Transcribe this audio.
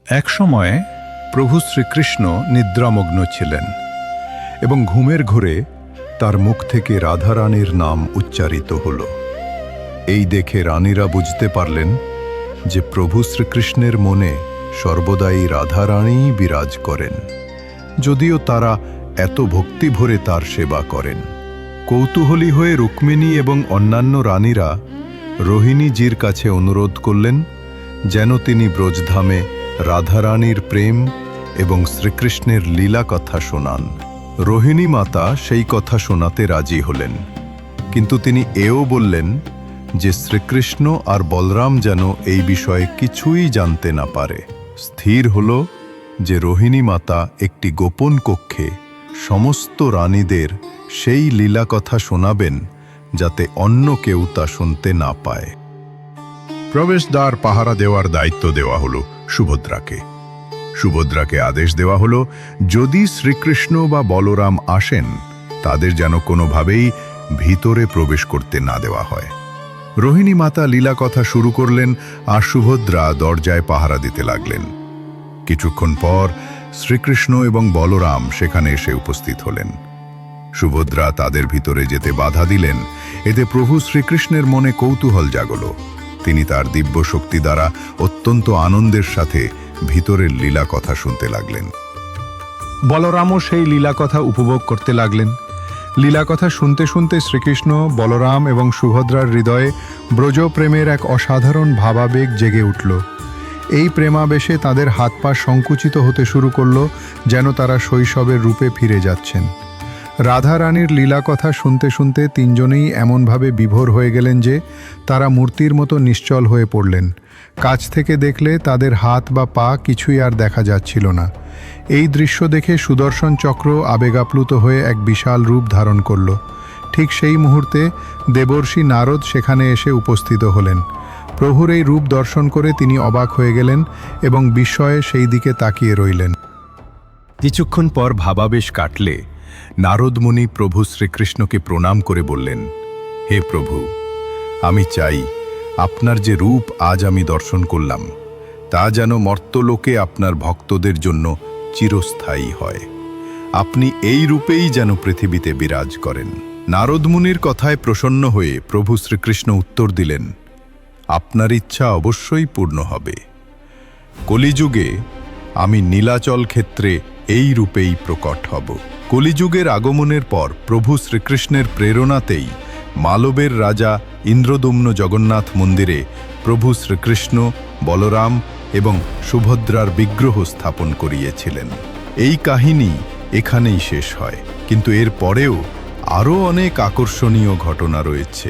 এক সময়ে প্রভু শ্রীকৃষ্ণ নিদ্রামগ্ন ছিলেন এবং ঘুমের ঘোরে তার মুখ থেকে রাধারানীর নাম উচ্চারিত হল। এই দেখে রানীরা বুঝতে পারলেন যে প্রভু শ্রীকৃষ্ণের মনে সর্বদাই রাধারানীই বিরাজ করেন, যদিও তারা এত ভক্তি ভরে তার সেবা করেন। কৌতূহলী হয়ে রুক্মিণী এবং অন্যান্য রানীরা রোহিণীজির কাছে অনুরোধ করলেন যেন তিনি ব্রজধামে রাধারানীর প্রেম এবং শ্রীকৃষ্ণের লীলা কথা শোনান। রোহিণী মাতা সেই কথা শোনাতে রাজি হলেন, কিন্তু তিনি এও বললেন যে শ্রীকৃষ্ণ আর বলরাম যেন এই বিষয়ে কিছুই জানতে না পারে। স্থির হল যে রোহিণী মাতা একটি গোপন কক্ষে সমস্ত রানীদের সেই লীলা কথা শোনাবেন যাতে অন্য কেউ তা শুনতে না পায়। প্রবেশদ্বার পাহারা দেওয়ার দায়িত্ব দেওয়া হলো সুভদ্রাকে। সুভদ্রাকে আদেশ দেওয়া হলো যদি শ্রীকৃষ্ণ বা বলরাম আসেন তাদের যেন কোনোভাবেই ভিতরে প্রবেশ করতে না দেওয়া হয়। রোহিণী মাতা লীলা কথা শুরু করলেন আর সুভদ্রা দরজায় পাহারা দিতে লাগলেন। কিছুক্ষণ পর শ্রীকৃষ্ণ এবং বলরাম সেখানে এসে উপস্থিত হলেন। সুভদ্রা তাদের ভিতরে যেতে বাধা দিলেন। এতে প্রভু শ্রীকৃষ্ণের মনে কৌতূহল জাগল। তিনি তার দিব্য শক্তি দ্বারা অত্যন্ত আনন্দের সাথে ভিতরের লীলা কথা শুনতে লাগলেন। বলরামও সেই লীলা কথা উপভোগ করতে লাগলেন। লীলা কথা শুনতে শুনতে শ্রীকৃষ্ণ, বলরাম এবং সুভদ্রার হৃদয়ে ব্রজপ্রেমের এক অসাধারণ ভাবাবেগ জেগে উঠল। এই প্রেমাবেশে তাদের হাত পা সংকুচিত হতে শুরু করল, যেন তারা শৈশবের রূপে ফিরে যাচ্ছেন। রাধা রানীর লীলা কথা শুনতে শুনতে তিনজনেই এমনভাবে বিভোর হয়ে গেলেন যে তারা মূর্তির মতো নিশ্চল হয়ে পড়লেন। কাছ থেকে দেখলে তাদের হাত বা পা কিছুই আর দেখা যাচ্ছিল না। এই দৃশ্য দেখে সুদর্শন চক্র আবেগাপ্লুত হয়ে এক বিশাল রূপ ধারণ করল। ঠিক সেই মুহূর্তে দেবর্ষি নারদ সেখানে এসে উপস্থিত হলেন। প্রভুর এই রূপ দর্শন করে তিনি অবাক হয়ে গেলেন এবং বিস্ময়ে সেই দিকে তাকিয়ে রইলেন। কিছুক্ষণ পর ভাবাবেশ কাটলে নারদ মুনি প্রভু শ্রীকৃষ্ণকে প্রণাম করে বললেন, হে প্রভু, আমি চাই আপনার যে রূপ আজ আমি দর্শন করলাম তা যেন মর্ত্যলোকে আপনার ভক্তদের জন্য চিরস্থায়ী হয়। আপনি এই রূপেই যেন পৃথিবীতে বিরাজ করেন। নারদ মুনির কথায় প্রসন্ন হয়ে প্রভু শ্রীকৃষ্ণ উত্তর দিলেন, আপনার ইচ্ছা অবশ্যই পূর্ণ হবে। কলিযুগে আমি নীলাচল ক্ষেত্রে এই রূপেই প্রকট হব। কলিযুগের আগমনের পর প্রভু শ্রীকৃষ্ণের প্রেরণাতেই মালবের রাজা ইন্দ্রদুম্ন জগন্নাথ মন্দিরে প্রভু শ্রীকৃষ্ণ, বলরাম এবং সুভদ্রার বিগ্রহ স্থাপন করিয়েছিলেন। এই কাহিনী এখানেই শেষ হয়, কিন্তু এর পরেও আরও অনেক আকর্ষণীয় ঘটনা রয়েছে।